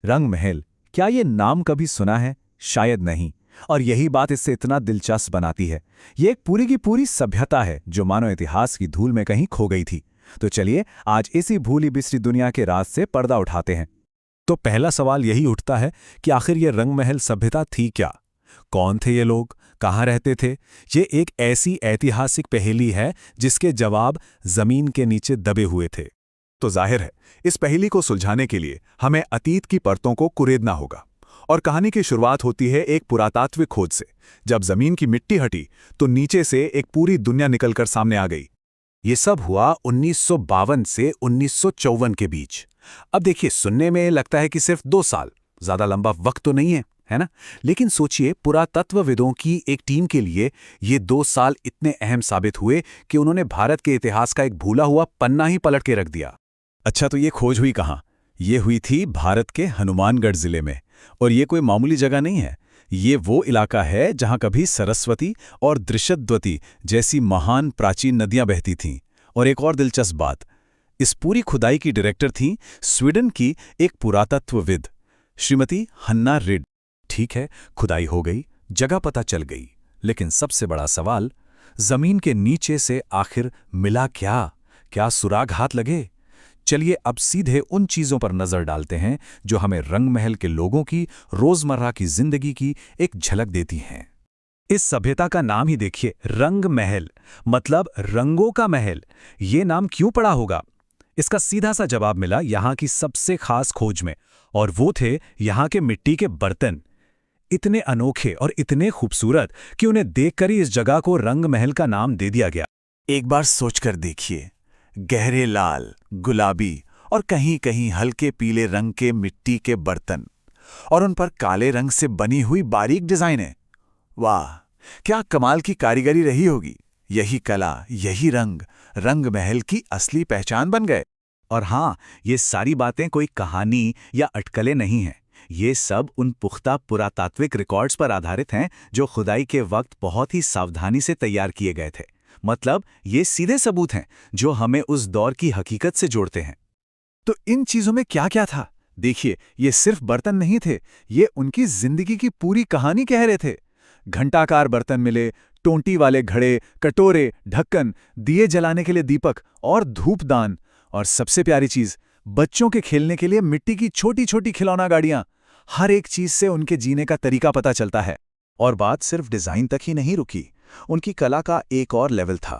रंग महल, क्या ये नाम कभी सुना है? शायद नहीं। और यही बात इससे इतना दिलचस्प बनाती है। ये एक पूरी की पूरी सभ्यता है जो मानव इतिहास की धूल में कहीं खो गई थी। तो चलिए आज इसी भूली बिसरी दुनिया के राज से पर्दा उठाते हैं। तो पहला सवाल यही उठता है कि आखिर ये रंग महल सभ्यता थी क्या? कौन थे ये लोग? कहाँ रहते थे? ये एक ऐसी ऐतिहासिक पहेली है जिसके जवाब जमीन के नीचे दबे हुए थे। तो जाहिर है, इस पहेली को सुलझाने के लिए हमें अतीत की परतों को कुरेदना होगा। और कहानी की शुरुआत होती है एक पुरातात्विक खोज से। जब जमीन की मिट्टी हटी तो नीचे से एक पूरी दुनिया निकलकर सामने आ गई। ये सब हुआ 1952 से 1954 के बीच। अब देखिए, सुनने में लगता है कि सिर्फ 2 साल, ज्यादा लंबा वक्त तो नहीं है, है ना? लेकिन सोचिए, पुरातत्वविदों की एक टीम के लिए ये 2 साल इतने अहम साबित हुए कि उन्होंने भारत के इतिहास का एक भूला हुआ पन्ना ही पलट के रख दिया। अच्छा, तो ये खोज हुई कहाँ? ये हुई थी भारत के हनुमानगढ़ जिले में। और ये कोई मामूली जगह नहीं है। ये वो इलाका है जहां कभी सरस्वती और दृशद्वती जैसी महान प्राचीन नदियां बहती थीं। और एक और दिलचस्प बात, इस पूरी खुदाई की डायरेक्टर थीं स्वीडन की एक पुरातत्वविद, श्रीमती हन्ना रिड। ठीक है, खुदाई हो गई, जगह पता चल गई, लेकिन सबसे बड़ा सवाल, जमीन के नीचे से आखिर मिला क्या? क्या सुराग हाथ लगे? चलिए अब सीधे उन चीजों पर नजर डालते हैं जो हमें रंग महल के लोगों की रोजमर्रा की जिंदगी की एक झलक देती हैं। इस सभ्यता का नाम ही देखिए, रंग महल, मतलब रंगों का महल। ये नाम क्यों पड़ा होगा? इसका सीधा सा जवाब मिला यहाँ की सबसे खास खोज में, और वो थे यहाँ के मिट्टी के बर्तन। इतने अनोखे और इतने खूबसूरत कि उन्हें देखकर ही इस जगह को रंग महल का नाम दे दिया गया। एक बार सोचकर देखिए, गहरे लाल, गुलाबी और कहीं कहीं हल्के पीले रंग के मिट्टी के बर्तन, और उन पर काले रंग से बनी हुई बारीक डिजाइनें। वाह, क्या कमाल की कारीगरी रही होगी। यही कला, यही रंग, रंग महल की असली पहचान बन गए। और हाँ, ये सारी बातें कोई कहानी या अटकलें नहीं हैं। ये सब उन पुख्ता पुरातात्विक रिकॉर्ड्स पर आधारित हैं जो खुदाई के वक्त बहुत ही सावधानी से तैयार किए गए थे। मतलब ये सीधे सबूत हैं जो हमें उस दौर की हकीकत से जोड़ते हैं। तो इन चीजों में क्या क्या था? देखिए, ये सिर्फ बर्तन नहीं थे, ये उनकी जिंदगी की पूरी कहानी कह रहे थे। घंटाकार बर्तन मिले, टोंटी वाले घड़े, कटोरे, ढक्कन, दिए जलाने के लिए दीपक और धूपदान, और सबसे प्यारी चीज, बच्चों के खेलने के लिए मिट्टी की छोटी छोटी खिलौना गाड़ियां। हर एक चीज से उनके जीने का तरीका पता चलता है। और बात सिर्फ डिजाइन तक ही नहीं रुकी, उनकी कला का एक और लेवल था।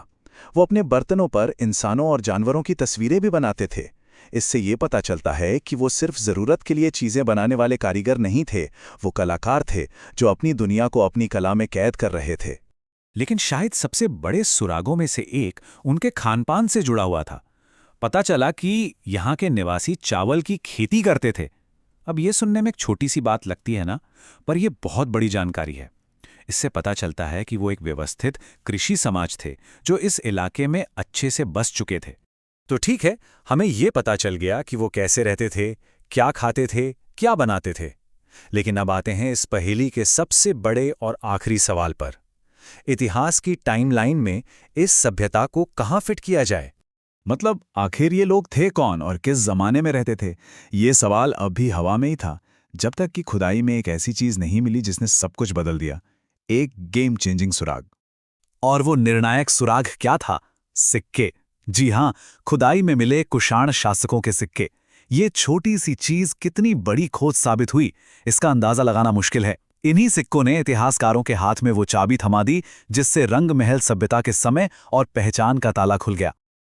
वो अपने बर्तनों पर इंसानों और जानवरों की तस्वीरें भी बनाते थे। इससे ये पता चलता है कि वो सिर्फ जरूरत के लिए चीजें बनाने वाले कारीगर नहीं थे, वो कलाकार थे जो अपनी दुनिया को अपनी कला में कैद कर रहे थे। लेकिन शायद सबसे बड़े सुरागों में से एक उनके खानपान से जुड़ा हुआ था। पता चला कि यहाँ के निवासी चावल की खेती करते थे। अब ये सुनने में एक छोटी सी बात लगती है ना, पर यह बहुत बड़ी जानकारी है। इससे पता चलता है कि वो एक व्यवस्थित कृषि समाज थे जो इस इलाके में अच्छे से बस चुके थे। तो ठीक है, हमें ये पता चल गया कि वो कैसे रहते थे, क्या खाते थे, क्या बनाते थे। लेकिन अब आते हैं इस पहेली के सबसे बड़े और आखिरी सवाल पर। इतिहास की टाइमलाइन में इस सभ्यता को कहाँ फिट किया जाए? मतलब आखिर ये लोग थे कौन और किस जमाने में रहते थे? ये सवाल अब भी हवा में ही था, जब तक कि खुदाई में एक ऐसी चीज नहीं मिली जिसने सब कुछ बदल दिया। एक गेम चेंजिंग सुराग। और वो निर्णायक सुराग क्या था? सिक्के। जी हां, खुदाई में मिले कुषाण शासकों के सिक्के। ये छोटी सी चीज कितनी बड़ी खोज साबित हुई, इसका अंदाजा लगाना मुश्किल है। इन्हीं सिक्कों ने इतिहासकारों के हाथ में वो चाबी थमा दी जिससे रंग महल सभ्यता के समय और पहचान का ताला खुल गया।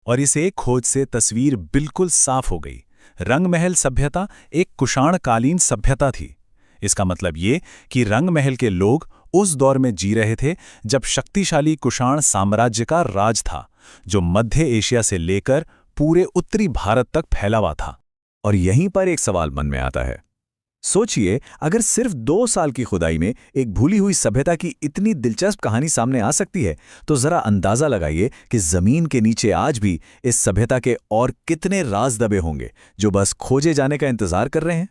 और इस एक खोज से तस्वीर बिल्कुल साफ हो गई। रंग महल सभ्यता एक कुषाणकालीन सभ्यता थी। इसका मतलब ये कि रंग महल के लोग उस दौर में जी रहे थे जब शक्तिशाली कुषाण साम्राज्य का राज था, जो मध्य एशिया से लेकर पूरे उत्तरी भारत तक फैला हुआ था। और यहीं पर एक सवाल मन में आता है। सोचिए, अगर सिर्फ 2 साल की खुदाई में एक भूली हुई सभ्यता की इतनी दिलचस्प कहानी सामने आ सकती है, तो जरा अंदाजा लगाइए कि जमीन के नीचे आज भी इस सभ्यता के और कितने राज दबे होंगे जो बस खोजे जाने का इंतजार कर रहे हैं।